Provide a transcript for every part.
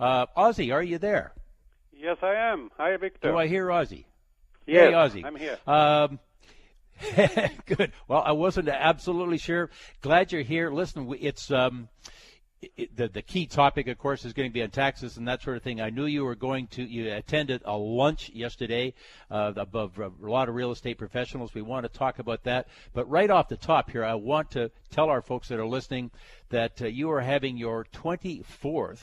Ozzie, are you there? Yes, I am. Hi, Victor. Do I hear Ozzie? Yes, hey, Ozzie. I'm here. Good. Well, I wasn't absolutely sure. Glad you're here. Listen, it's the key topic, of course, is going to be on taxes and that sort of thing. I knew you attended a lunch yesterday above a lot of real estate professionals. We want to talk about that. But right off the top here, I want to tell our folks that are listening that you are having your 24th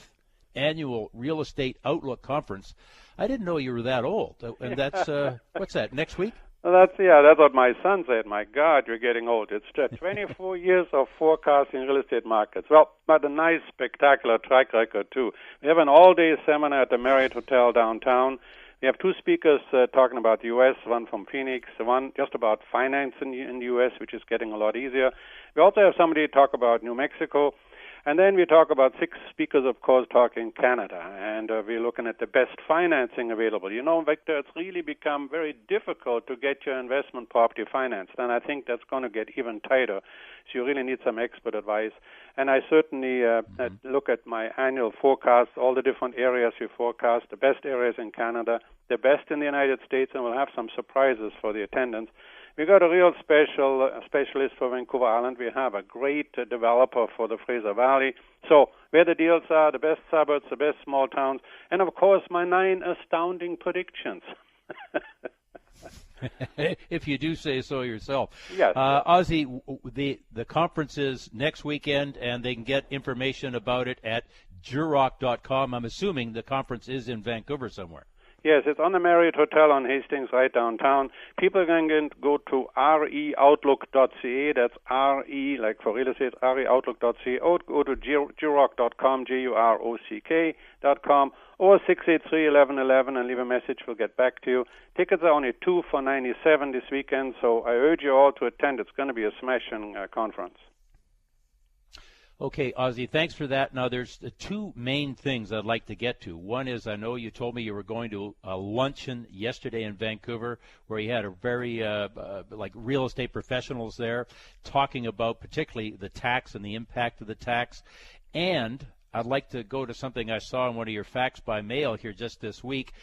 annual Real Estate Outlook Conference. I didn't know you were that old. And that's, what's that, next week? Well, that's what my son said. My God, you're getting old. It's 24 years of forecasting real estate markets. Well, but a nice, spectacular track record, too. We have an all-day seminar at the Marriott Hotel downtown. We have two speakers talking about the U.S., one from Phoenix, one just about finance in the U.S., which is getting a lot easier. We also have somebody talk about New Mexico. And then we talk about 6 speakers, of course, talking Canada, and we're looking at the best financing available. You know, Victor, it's really become very difficult to get your investment property financed, and I think that's going to get even tighter. So you really need some expert advice. And I certainly look at my annual forecast, all the different areas we forecast, the best areas in Canada, the best in the United States, and we'll have some surprises for the attendants. We got a real specialist for Vancouver Island. We have a great developer for the Fraser Valley. So where the deals are, the best suburbs, the best small towns, and of course my 9 astounding predictions. If you do say so yourself. Yes. Ozzie, the conference is next weekend, and they can get information about it at jurock.com. I'm assuming the conference is in Vancouver somewhere. Yes, it's on the Marriott Hotel on Hastings, right downtown. People are going to go to reoutlook.ca. That's RE, like for real estate, reoutlook.ca. Or go to jurock.com, jurock.com, or 683-1111 and leave a message. We'll get back to you. Tickets are only $2 for $97 this weekend, so I urge you all to attend. It's going to be a smashing conference. Okay, Ozzie, thanks for that. Now, there's 2 main things I'd like to get to. One is, I know you told me you were going to a luncheon yesterday in Vancouver where you had a very, like real estate professionals there talking about particularly the tax and the impact of the tax. And I'd like to go to something I saw in one of your facts by mail here just this week,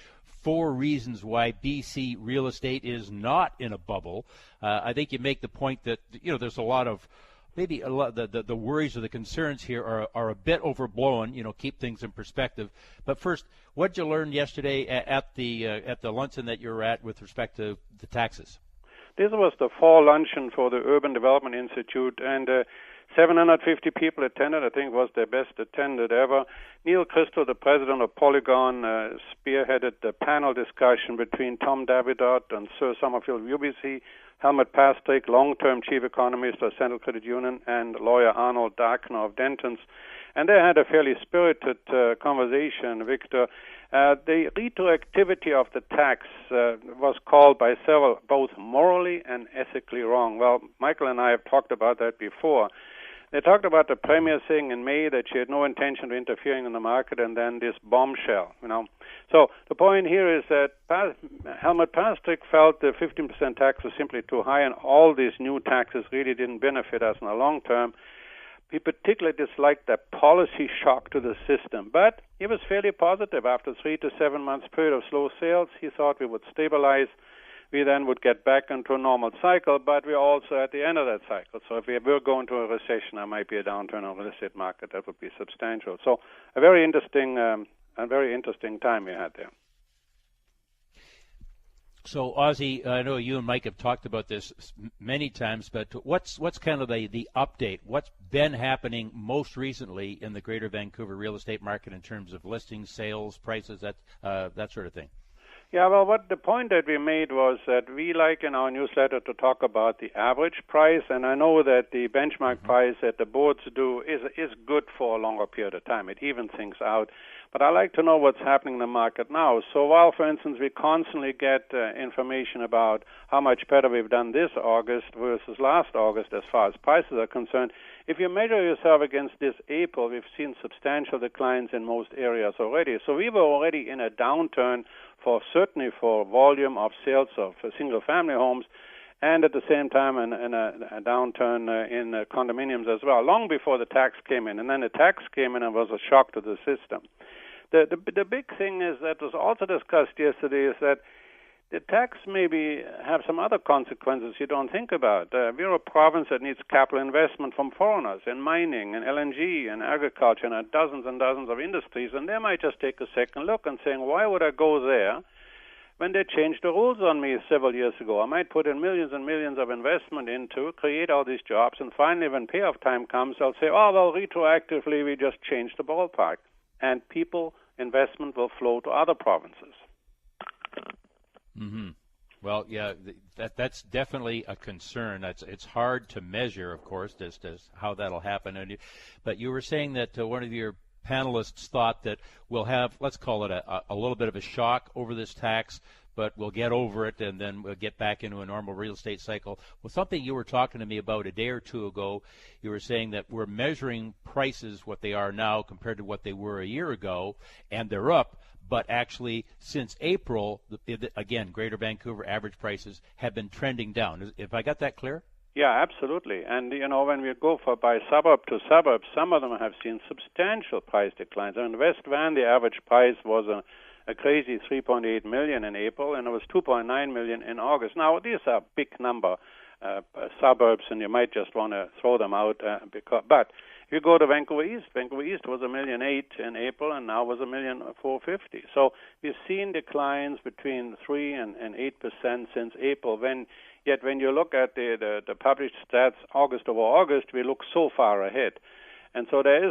4 reasons why BC real estate is not in a bubble. I think you make the point that, there's a lot of maybe a lot the worries or the concerns here are a bit overblown. Keep things in perspective. But first, what did you learn yesterday at the luncheon that you were at with respect to the taxes? This was the fall luncheon for the Urban Development Institute, and 750 people attended. I think it was their best attended ever. Neil Crystal, the president of Polygon, spearheaded the panel discussion between Tom Davidot and Sir Summerfield UBC, Helmut Pastrick, long-term chief economist of Central Credit Union, and lawyer Arnold Darkner of Dentons. And they had a fairly spirited conversation, Victor. The retroactivity of the tax was called by several both morally and ethically wrong. Well, Michael and I have talked about that before. They talked about the Premier saying in May that she had no intention of interfering in the market, and then this bombshell, So the point here is that Helmut Pastrick felt the 15% tax was simply too high, and all these new taxes really didn't benefit us in the long term. He particularly disliked the policy shock to the system, but he was fairly positive. After 3 to 7 months period of slow sales, he thought we would stabilize. We then would get back into a normal cycle, but we're also at the end of that cycle. So if we were going to a recession, there might be a downturn in the real estate market that would be substantial. So a very interesting time we had there. So, Ozzie, I know you and Mike have talked about this many times, but what's kind of the update? What's been happening most recently in the Greater Vancouver real estate market in terms of listings, sales, prices, that sort of thing? Yeah, well, what the point that we made was that we like in our newsletter to talk about the average price, and I know that the benchmark price that the boards do is good for a longer period of time. It evens things out. But I like to know what's happening in the market now. So while, for instance, we constantly get information about how much better we've done this August versus last August as far as prices are concerned, if you measure yourself against this April, we've seen substantial declines in most areas already. So we were already in a downturn certainly for volume of sales of single-family homes, and at the same time a downturn in condominiums as well, long before the tax came in. And then the tax came in and was a shock to the system. The big thing is that was also discussed yesterday is that the tax maybe have some other consequences you don't think about. We're a province that needs capital investment from foreigners in mining and LNG and agriculture and dozens and dozens of industries, and they might just take a second look and saying, why would I go there when they changed the rules on me several years ago? I might put in millions and millions of investment into, create all these jobs, and finally when payoff time comes, I'll say, oh, well, retroactively we just changed the ballpark. And investment will flow to other provinces. Mm-hmm. Well, yeah, that's definitely a concern. It's hard to measure, of course, as how that'll happen. But you were saying that one of your panelists thought that we'll have, let's call it a little bit of a shock over this tax, but we'll get over it and then we'll get back into a normal real estate cycle. Well, something you were talking to me about a day or two ago, you were saying that we're measuring prices what they are now compared to what they were a year ago, and they're up. But actually, since April, again, Greater Vancouver average prices have been trending down. If I got that clear? Yeah, absolutely. And, when we go by suburb to suburb, some of them have seen substantial price declines. In West Van, the average price was a crazy $3.8 million in April, and it was $2.9 million in August. Now, these are big number suburbs, and you might just want to throw them out. But if you go to Vancouver East was $1.8 million in April, and now was $1.45 million. So we've seen declines between 3 and 8% since April. Yet when you look at the published stats, August over August, we look so far ahead. And so there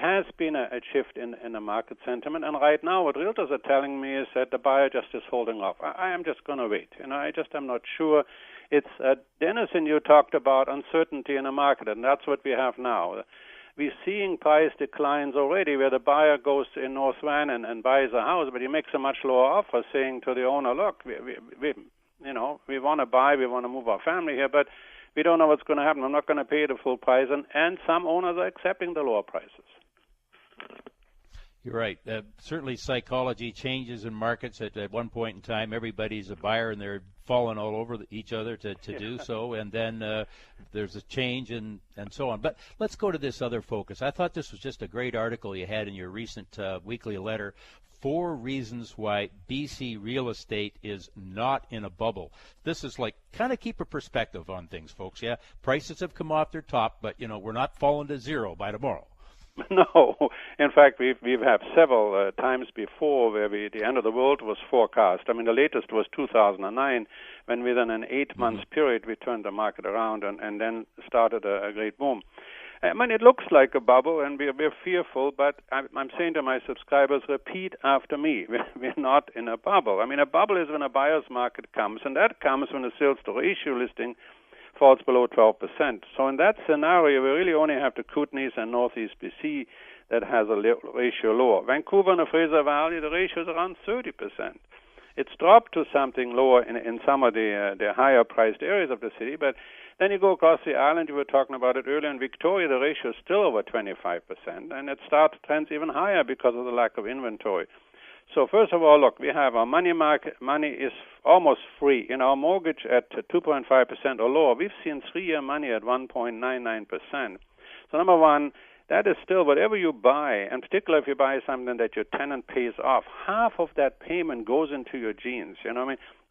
has been a shift in the market sentiment. And right now, what realtors are telling me is that the buyer just is holding off. I am just going to wait. I just am not sure. It's Dennis and you talked about uncertainty in the market, and that's what we have now. We're seeing price declines already where the buyer goes in North Van and buys a house, but he makes a much lower offer, saying to the owner, look, we want to buy, we want to move our family here, but we don't know what's going to happen. I'm not going to pay the full price, and some owners are accepting the lower prices. You're right. Certainly psychology changes in markets. At one point in time, everybody's a buyer, and they're falling all over each other to do so. And then there's a change and so on. But let's go to this other focus. I thought this was just a great article you had in your recent weekly letter, 4 reasons why BC real estate is not in a bubble. This is like kind of keep a perspective on things, folks. Yeah, prices have come off their top, but, we're not falling to zero by tomorrow. No. In fact, we've had several times before where the end of the world was forecast. I mean, the latest was 2009, when within an 8-month period we turned the market around and then started a great boom. I mean, it looks like a bubble, and we're fearful, but I'm saying to my subscribers, repeat after me. We're not in a bubble. I mean, a bubble is when a buyer's market comes, and that comes when the sales-to-ratio listing falls below 12%. So in that scenario, we really only have the Kootenays and Northeast BC that has a ratio lower. Vancouver and the Fraser Valley, the ratio is around 30%. It's dropped to something lower in some of the higher-priced areas of the city, but then you go across the island, you were talking about it earlier, in Victoria, the ratio is still over 25%, and it starts trends even higher because of the lack of inventory. So first of all, look, we have our money market. Money is almost free. Our mortgage at 2.5% or lower. We've seen 3-year money at 1.99%. So number one, that is still whatever you buy, and particularly if you buy something that your tenant pays off, half of that payment goes into your jeans.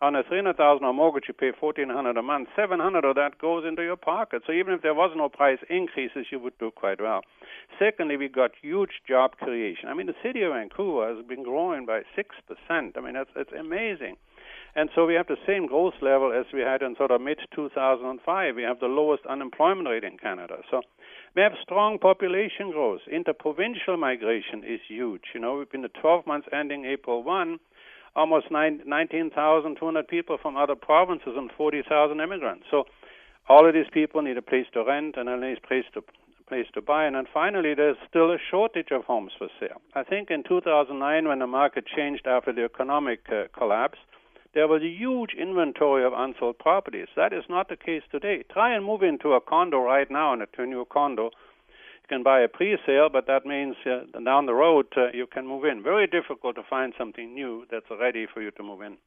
On a $300,000 mortgage, you pay $1,400 a month. $700 of that goes into your pocket. So even if there was no price increases, you would do quite well. Secondly, we got huge job creation. I mean, the city of Vancouver has been growing by 6%. I mean, it's amazing. And so we have the same growth level as we had in sort of mid-2005. We have the lowest unemployment rate in Canada. So we have strong population growth. Interprovincial migration is huge. We've been the 12 months ending April 1, almost 19,200 people from other provinces and 40,000 immigrants. So all of these people need a place to rent and a nice place to buy. And then finally, there's still a shortage of homes for sale. I think in 2009, when the market changed after the economic collapse, there was a huge inventory of unsold properties. That is not the case today. Try and move into a condo right now, into a new condo. You can buy a pre-sale, but that means down the road you can move in. Very difficult to find something new that's ready for you to move in.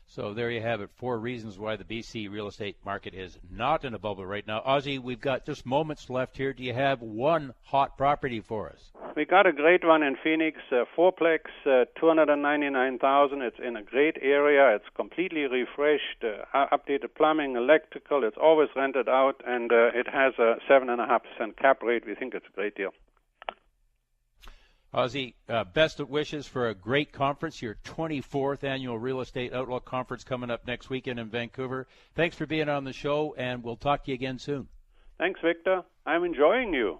So there you have it, 4 reasons why the BC real estate market is not in a bubble right now. Ozzie, we've got just moments left here. Do you have one hot property for us? We got a great one in Phoenix, fourplex, $299,000. It's in a great area. It's completely refreshed, updated plumbing, electrical. It's always rented out, and it has a 7.5% cap rate. We think it's a great deal. Ozzie, best of wishes for a great conference, your 24th annual Real Estate Outlook Conference coming up next weekend in Vancouver. Thanks for being on the show, and we'll talk to you again soon. Thanks, Victor. I'm enjoying you.